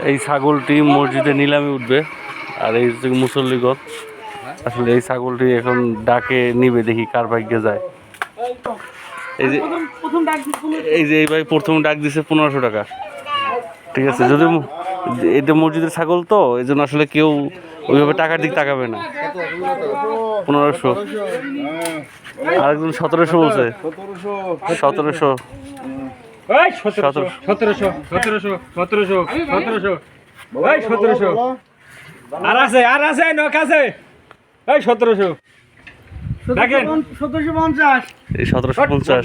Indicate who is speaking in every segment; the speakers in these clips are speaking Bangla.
Speaker 1: এই ছাগলটি মসজিদে নিলামে উঠবে আর এই হচ্ছে মুসল্লিগণ আসলে এই ছাগলটি এখন ডাকে নিবে দেখি কার ভাগ্যে যায় এই যে এই ভাই প্রথম ডাক দিছে 1500 টাকা ঠিক আছে যদি এটা মসজিদের ছাগল তো এই জন্য আসলে কেউ ওইভাবে টাকার দিক তাকাবে না 1500 আরেকজন 1700 বলছে 1700
Speaker 2: আর আছে নখ আছে 1700 দেখেন 1750
Speaker 1: এই 1750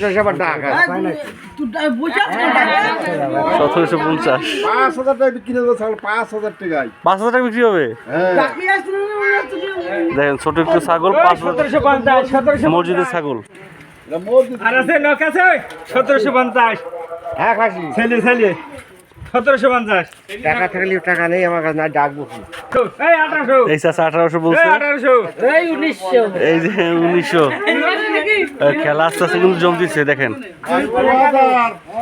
Speaker 3: 5,000 টাকা বিক্রি হবে 5,000 টাকায়
Speaker 1: 5000 টাকা বিক্রি হবে দেখেন ছোট একটু ছাগল 1750 মসজিদের ছাগল
Speaker 2: আর আছে নখ আছে 1750
Speaker 3: হ্যাঁ খাসি
Speaker 2: ছেলে 1750
Speaker 3: টাকা থাকলে টাকা নেই আমার কাছে না ডাকবো
Speaker 2: এই 1800
Speaker 1: এই চাচা 1800 বলছে
Speaker 2: 1800 এই 1900
Speaker 1: এই যে 1900 খেলা আস্তে আস্তে কিন্তু জম দিচ্ছে দেখেন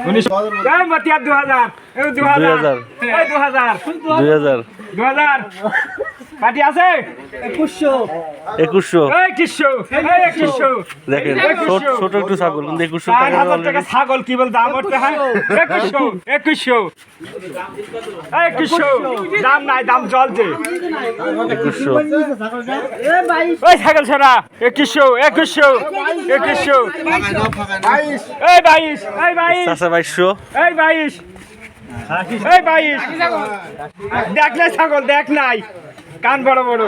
Speaker 2: 1900 এই মাতিয়া 2000 এই 2000 এই 2000 পাটি আছে 2100 এই 2100
Speaker 1: দেখেন ছোট একটু ছাগল কিন্তু 2100
Speaker 2: টাকা ছাগল কি বল দাম করতে হয় 2100 দাম নাই দাম চলছে
Speaker 1: 2100
Speaker 2: ওই ছাগল ছড়া 2100 এই 22
Speaker 1: চাচা 2200
Speaker 2: এই 22 দেখ নাই ছাগল দেখ নাই কান বড় বড়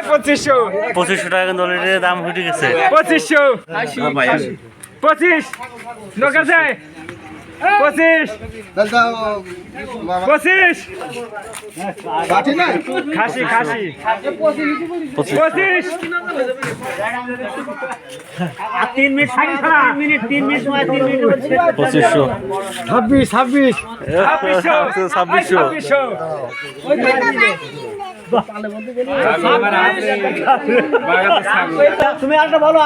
Speaker 2: 2500
Speaker 1: টাকা কিন্তু অলরেডি দাম উঠে গেছে
Speaker 2: 25 লোক আছে 25 খাসি 25 3 মিনিট সময় 3 মিনিট
Speaker 1: 2500
Speaker 2: 26 তুমি আরেকটা বলো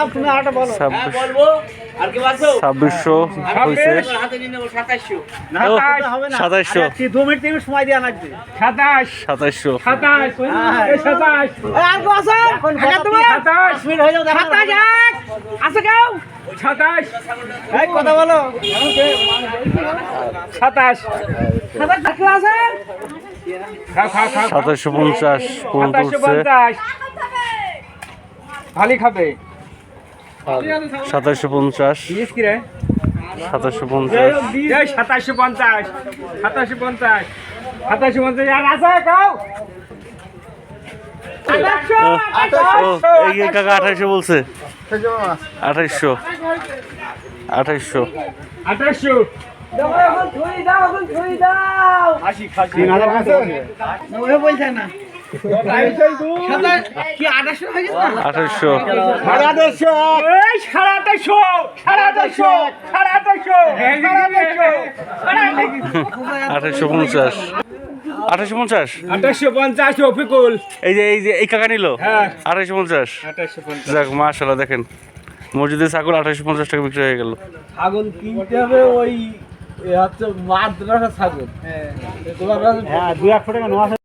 Speaker 1: 2600 হইছে 2700
Speaker 2: 2 মিনিট 3 মিনিট সময় দেয়া লাগবে 27 মিনিট হয়ে যাও 27 আছে কেউ 27 এই কথা বলো 27 আছে
Speaker 1: 2750 পর্যন্ত উঠছে
Speaker 2: ভালো খাবে
Speaker 1: 2750
Speaker 2: কি রে
Speaker 1: 2750
Speaker 2: 2750 আর আছে কাউ
Speaker 1: এই কাকা 2800 বলছে 2800
Speaker 2: 2850 অফিকুল
Speaker 1: এই যে এই কাকা নিল 2850 যাক মাশাআল্লাহ দেখেন মসজিদের ছাগল 2850 টাকা বিক্রি হয়ে গেল
Speaker 2: ছাগল কিনতে হবে ওই হচ্ছে মাদ্রাসা ছাগল হ্যাঁ 2-1 টাকা নেওয়া